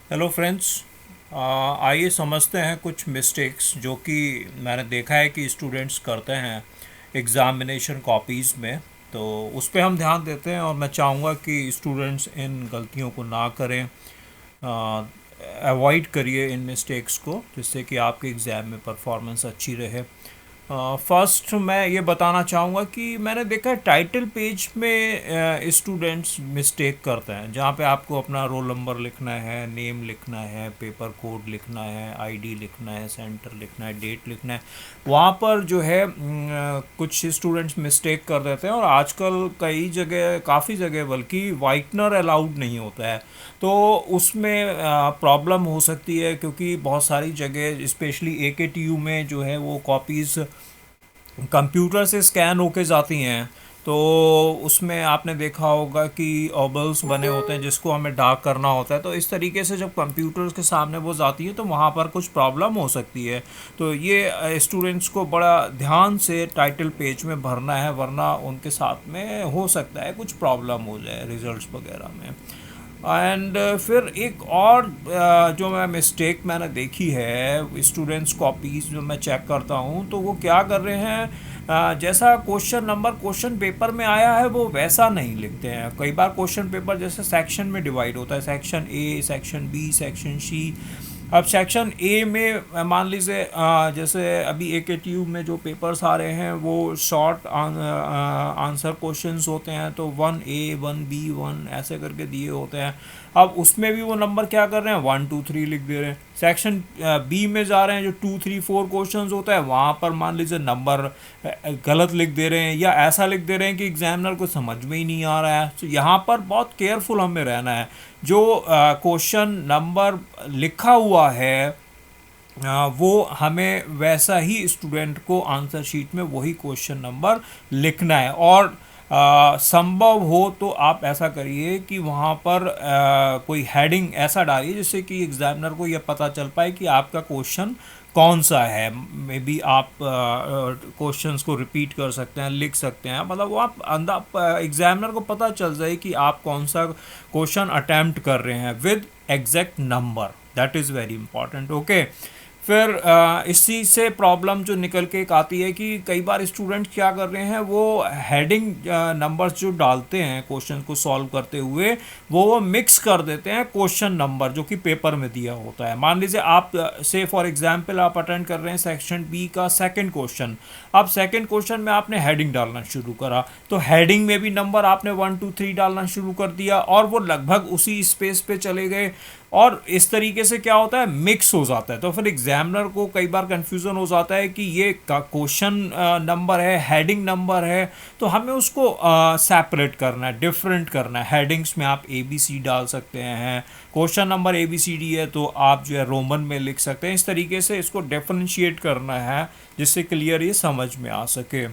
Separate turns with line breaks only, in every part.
Hello friends. आइए समझते हैं कुछ मिस्टेक्स जो कि मैंने देखा है कि स्टूडेंट्स करते हैं एग्ज़ामिनेशन कॉपीज़ में। तो उस पे हम ध्यान देते हैं और मैं चाहूँगा कि स्टूडेंट्स इन गलतियों को ना करें, अवॉइड करिए इन मिस्टेक्स को, जिससे कि आपके एग्ज़ाम में परफॉर्मेंस अच्छी रहे। फर्स्ट मैं ये बताना चाहूँगा कि मैंने देखा है टाइटल पेज में स्टूडेंट्स मिस्टेक करते हैं, जहाँ पे आपको अपना रोल नंबर लिखना है, नेम लिखना है, पेपर कोड लिखना है, आईडी लिखना है, सेंटर लिखना है, डेट लिखना है। वहाँ पर जो है कुछ स्टूडेंट्स मिस्टेक कर देते हैं, और आजकल कई जगह, काफ़ी जगह बल्कि वाइटनर अलाउड नहीं होता है। तो उसमें प्रॉब्लम हो सकती है, क्योंकि बहुत सारी जगह स्पेशली AKTU में जो है वो कॉपीज़ कंप्यूटर से स्कैन होके जाती हैं। तो उसमें आपने देखा होगा कि ऑबल्स बने होते हैं जिसको हमें डार्क करना होता है। तो इस तरीके से जब कंप्यूटर के सामने वो जाती है तो वहाँ पर कुछ प्रॉब्लम हो सकती है। तो ये स्टूडेंट्स को बड़ा ध्यान से टाइटल पेज में भरना है, वरना उनके साथ में हो सकता है कुछ प्रॉब्लम हो जाए रिजल्ट्स वगैरह में। एंड फिर एक और जो मैं मिस्टेक मैंने देखी है, स्टूडेंट्स कॉपीज़ जो मैं चेक करता हूँ तो वो क्या कर रहे हैं, जैसा क्वेश्चन नंबर क्वेश्चन पेपर में आया है वो वैसा नहीं लिखते हैं। कई बार क्वेश्चन पेपर जैसे सेक्शन में डिवाइड होता है, section A, section B, section C. अब सेक्शन ए में मान लीजिए जैसे अभी AKTU में जो पेपर्स आ रहे हैं वो शॉर्ट आंसर क्वेश्चंस होते हैं, तो 1A 1B 1 ऐसे करके दिए होते हैं। अब उसमें भी वो नंबर क्या कर रहे हैं, 1 2 3 लिख दे रहे हैं। सेक्शन बी में जा रहे हैं, जो 2 3 4 क्वेश्चंस होता है, वहाँ पर मान लीजिए नंबर गलत लिख दे रहे हैं, या ऐसा लिख दे रहे हैं कि एग्जामिनर को समझ में ही नहीं आ रहा है। तो यहाँ पर बहुत केयरफुल हमें रहना है। जो क्वेश्चन नंबर लिखा हुआ है वो हमें वैसा ही स्टूडेंट को आंसर शीट में वही क्वेश्चन नंबर लिखना है। और संभव हो तो आप ऐसा करिए कि वहाँ पर कोई हेडिंग ऐसा डालिए जिससे कि एग्जामिनर को यह पता चल पाए कि आपका क्वेश्चन कौन सा है। मे बी आप क्वेश्चंस को रिपीट कर सकते हैं, लिख सकते हैं, मतलब वो आप अंदर एग्जामिनर को पता चल जाए कि आप कौन सा क्वेश्चन अटेम्प्ट कर रहे हैं with exact number. That is very important. Okay. फिर इसी से प्रॉब्लम जो निकल के एक आती है कि कई बार स्टूडेंट क्या कर रहे हैं, वो हेडिंग नंबर्स जो डालते हैं क्वेश्चन को सॉल्व करते हुए, वो मिक्स कर देते हैं क्वेश्चन नंबर जो कि पेपर में दिया होता है। मान लीजिए आप से फॉर एग्जांपल आप अटेंड कर रहे हैं सेक्शन बी का सेकंड क्वेश्चन। अब सेकंड क्वेश्चन में आपने हेडिंग डालना शुरू करा, तो हेडिंग में भी नंबर आपने 1 2 3 डालना शुरू कर दिया, और वो लगभग उसी स्पेस पे चले गए, और इस तरीके से क्या होता है, मिक्स हो जाता है। तो फिर एग्जामिनर को कई बार कंफ्यूजन हो जाता है कि ये क्वेश्चन नंबर है, हेडिंग नंबर है। तो हमें उसको सेपरेट करना है, डिफरेंट करना है। हेडिंग्स में आप ABC डाल सकते हैं, क्वेश्चन नंबर ABCD है तो आप जो है रोमन में लिख सकते हैं। इस तरीके से इसको डिफरेंशिएट करना है जिससे क्लियर ये समझ में आ सके।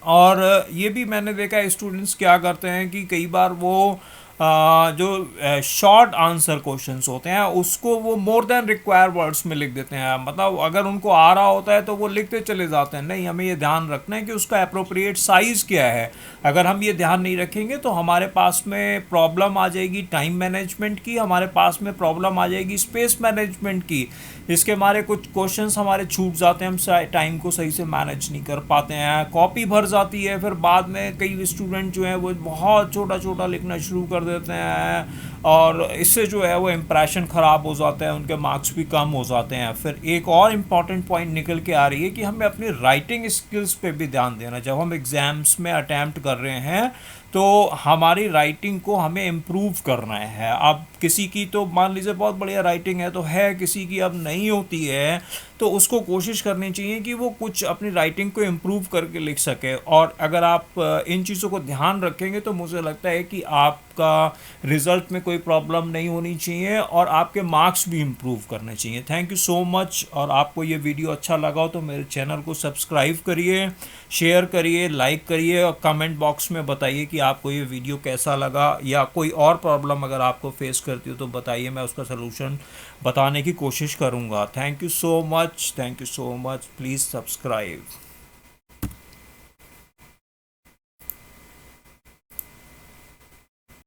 और ये भी मैंने देखा है स्टूडेंट्स क्या करते हैं कि कई बार वो जो शॉर्ट आंसर क्वेश्चंस होते हैं उसको वो मोर देन रिक्वायर वर्ड्स में लिख देते हैं। मतलब अगर उनको आ रहा होता है तो वो लिखते चले जाते हैं। नहीं, हमें ये ध्यान रखना है कि उसका अप्रोप्रिएट साइज़ क्या है। अगर हम ये ध्यान नहीं रखेंगे तो हमारे पास में प्रॉब्लम आ जाएगी टाइम मैनेजमेंट की, हमारे पास में प्रॉब्लम आ जाएगी स्पेस मैनेजमेंट की। इसके हमारे कुछ क्वेश्चंस हमारे छूट जाते हैं, हम टाइम को सही से मैनेज नहीं कर पाते हैं, कॉपी भर जाती है। फिर बाद में कई स्टूडेंट जो हैं वो बहुत छोटा छोटा लिखना शुरू कर देते हैं, और इससे जो है वो इम्प्रेशन ख़राब हो जाता है, उनके मार्क्स भी कम हो जाते हैं। फिर एक और इम्पॉर्टेंट पॉइंट निकल के आ रही है कि हमें अपनी राइटिंग स्किल्स पे भी ध्यान देना। जब हम एग्ज़ाम्स में अटैम्प्ट कर रहे हैं तो हमारी राइटिंग को हमें इम्प्रूव करना है। अब किसी की तो मान लीजिए बहुत बढ़िया राइटिंग है तो है, किसी की अब नहीं होती है, तो उसको कोशिश करनी चाहिए कि वो कुछ अपनी राइटिंग को इम्प्रूव करके लिख सके। और अगर आप इन चीज़ों को ध्यान रखेंगे तो मुझे लगता है कि आपका रिज़ल्ट में कोई प्रॉब्लम नहीं होनी चाहिए, और आपके मार्क्स भी इम्प्रूव करने चाहिए। Thank you so much. और आपको ये वीडियो अच्छा लगा हो तो मेरे चैनल को सब्सक्राइब करिए, शेयर करिए, लाइक करिए, और कमेंट बॉक्स में बताइए कि आपको ये वीडियो कैसा लगा, या कोई और प्रॉब्लम अगर आपको फेस करती हो तो बताइए, मैं उसका सलूशन बताने की कोशिश करूँगा। Thank you so much, thank you so much. Please subscribe.